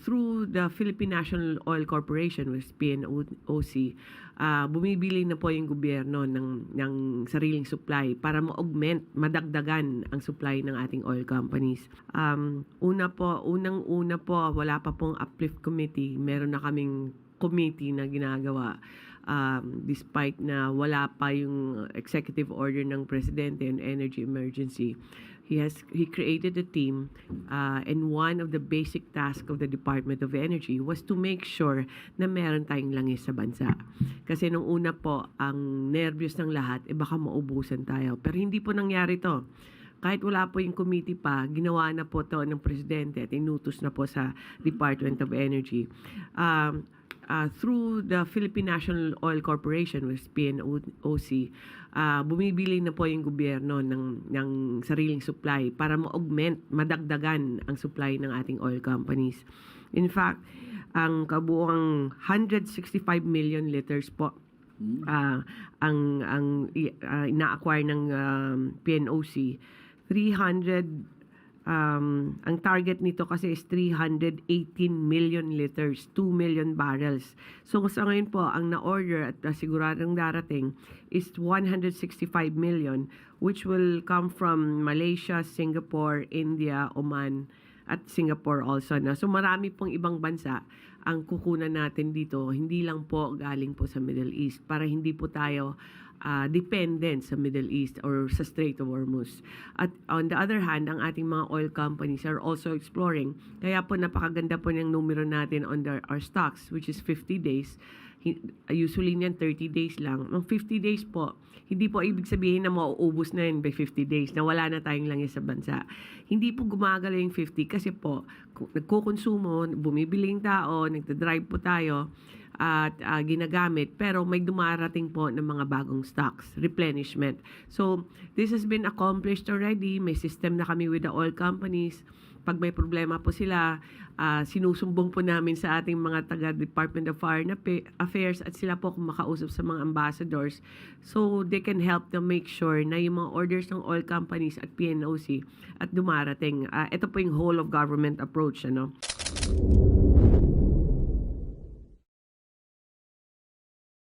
through the Philippine National Oil Corporation, which is PNOC, bumibili na po yung gobyerno ng sariling supply para ma-augment, madagdagan ang supply ng ating oil companies. Unang-una po, wala pa pong uplift committee. Meron na kaming committee na ginagawa despite na wala pa yung executive order ng presidente on energy emergency. He created a team and one of the basic tasks of the Department of Energy was to make sure na meron tayong langis sa bansa. Kasi nung una po, ang nervyos ng lahat, baka maubusan tayo. Pero hindi po nangyari to. Kahit wala po yung committee pa, ginawa na po to ng presidente at inutos na po sa Department of Energy. Through the Philippine National Oil Corporation, which is PNOC, bumibili na po yung gobyerno ng sariling supply para ma-augment, madagdagan ang supply ng ating oil companies. In fact, ang kabuuang 165 million liters po ang ina-acquire ng PNOC. Ang target nito kasi is 318 million liters, 2 million barrels. So sa ngayon po, ang na-order at siguradong darating is 165 million, which will come from Malaysia, Singapore, India, Oman, at Singapore also. So marami pong ibang bansa ang kukunan natin dito, hindi lang po galing po sa Middle East, para hindi po tayo dependent sa Middle East or sa Strait of Hormuz. At on the other hand, ang ating mga oil companies are also exploring. Kaya po napakaganda po ng numero natin on our stocks, which is 50 days. Usually niyan 30 days lang. Ang 50 days po, hindi po ibig sabihin na mauubos na yun by 50 days, na wala na tayong langis sa bansa. Hindi po gumagalaw yung 50 kasi po, nagkukonsumo, bumibili yung tao, nagdadrive po tayo, at ginagamit, pero may dumarating po ng mga bagong stocks, replenishment. So, this has been accomplished already. May system na kami with the oil companies. Pag may problema po sila, sinusumbong po namin sa ating mga taga-Department of Foreign Affairs at sila po kumakausap sa mga ambassadors so they can help them make sure na yung mga orders ng oil companies at PNOC at dumarating. Ito po yung whole of government approach, ano?